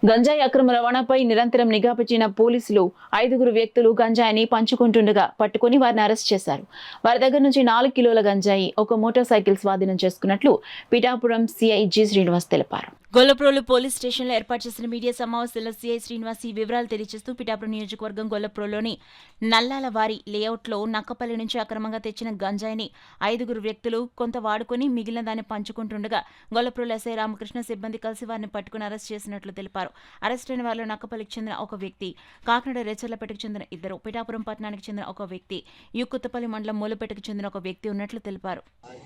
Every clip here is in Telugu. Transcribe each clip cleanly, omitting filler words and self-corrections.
గంజాయి అక్రమ రవాణాపై నిరంతరం నిఘా పెట్టిన పోలీసులు 5 వ్యక్తులు గంజాయిని పంచుకుంటుండగా పట్టుకుని వారిని అరెస్ట్ చేశారు. వారి దగ్గర నుంచి 4 కిలోల గంజాయి, ఒక మోటార్ సైకిల్ స్వాధీనం చేసుకున్నట్లు పిఠాపురం సిఐ జి శ్రీనివాస్ తెలిపారు. గొల్లప్రోలు పోలీస్ స్టేషన్లో ఏర్పాటు చేసిన మీడియా సమావేశంలో సీఐ శ్రీనివాస్ ఈ వివరాలు తెలియజేస్తూ పిఠాపురం నియోజకవర్గం గొల్లప్రోలోని నల్లాలవారి లేఅవుట్లో నక్కపల్లి నుంచి అక్రమంగా తెచ్చిన గంజాయిని 5 వ్యక్తులు కొంత వాడుకొని మిగిలిన దాన్ని పంచుకుంటుండగా గొల్లప్రోలు ఎస్ఐ రామకృష్ణ సిబ్బంది కలిసి వారిని పట్టుకుని అరెస్ట్ చేసినట్లు తెలిపారు. అరెస్ట్ అయిన వారిలో నక్కపల్లికి చెందిన ఒక వ్యక్తి, కాకినాడ రేచర్లపేటకు చెందిన 2, పిఠాపురం పట్టణానికి చెందిన ఒక వ్యక్తి, యుక్కుత్తపల్లి మండలం మూలపేటకు చెందిన ఒక వ్యక్తి ఉన్నట్లు తెలిపారు.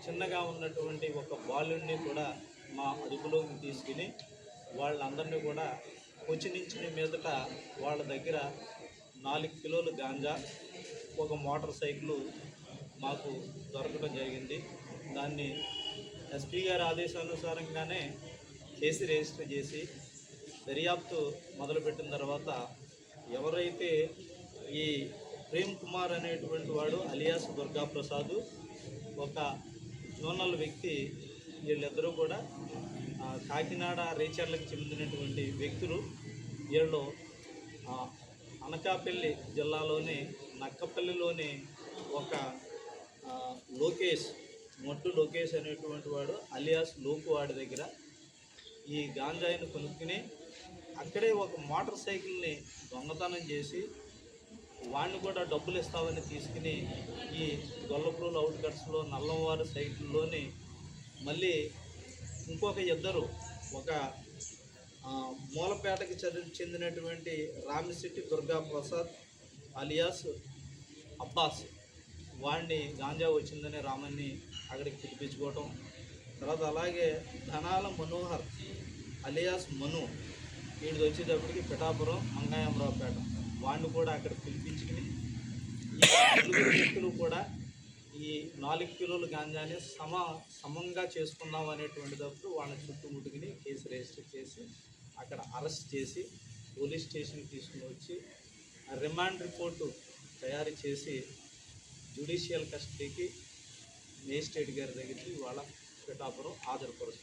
చిన్నగా ఉన్నటువంటి ఒక బాలుడిని కూడా మా అదుపులోకి తీసుకుని వాళ్ళందరినీ కూడా కొచ్చినించిన మీదట వాళ్ళ దగ్గర 4 కిలోలు గాంజా, ఒక మోటార్ సైకిల్ మాకు దొరకడం జరిగింది. దాన్ని ఎస్పీ గారి ఆదేశానుసారంగానే కేసు రిజిస్టర్ చేసి దర్యాప్తు మొదలుపెట్టిన తర్వాత ఎవరైతే ఈ ప్రేమ్ కుమార్ అనేటువంటి వాడు అలియాస్ దుర్గాప్రసాద్, ఒక జోనల్ వ్యక్తి, వీళ్ళిద్దరూ కూడా కాకినాడ రేచర్లకు చెందినటువంటి వ్యక్తులు. వీళ్ళు అనకాపల్లి జిల్లాలోని నక్కపల్లిలోని ఒక మొట్టు లోకేష్ అనేటువంటి వాడు అలియాస్ లోకు వాడి దగ్గర ఈ గాంజాయిని కొనుక్కుని అక్కడే ఒక మోటార్ సైకిల్ని దొంగతనం చేసి వాడిని కూడా డబ్బులు ఇస్తామని తీసుకుని ఈ గొల్లప్రోలు అవుట్కట్స్లో నల్లంవారి సైకిల్లోని మళ్ళీ ఇంకొక 2, ఒక మూలపేటకి చెందినటువంటి రామిశెట్టి దుర్గాప్రసాద్ అలియాస్ అబ్బాస్, వాడిని గాంజా వచ్చిందని రామన్ని అక్కడికి పిలిపించుకోవటం. తర్వాత అలాగే ధనాల మనోహర్ అలియాస్ మను, వీడిది వచ్చేటప్పటికి పిఠాపురం మంగాయమరావుపేట, వాడిని కూడా అక్కడికి పిలిపించుకుని ఈ 4 వ్యక్తులు కూడా ఈ 4 కిలోల గాంజాని సమంగా చేసుకుందాం అనేటువంటిదప్పుడు వాళ్ళని చుట్టుముట్టుకుని కేసు రిజిస్టర్ చేసి అక్కడ అరెస్ట్ చేసి పోలీస్ స్టేషన్కి తీసుకుని వచ్చి రిమాండ్ రిపోర్టు తయారు చేసి జ్యుడిషియల్ కస్టడీకి మేజిస్ట్రేట్ గారి దగ్గరికి వాళ్ళ పిఠాపురం హాజరుపరుస్తారు.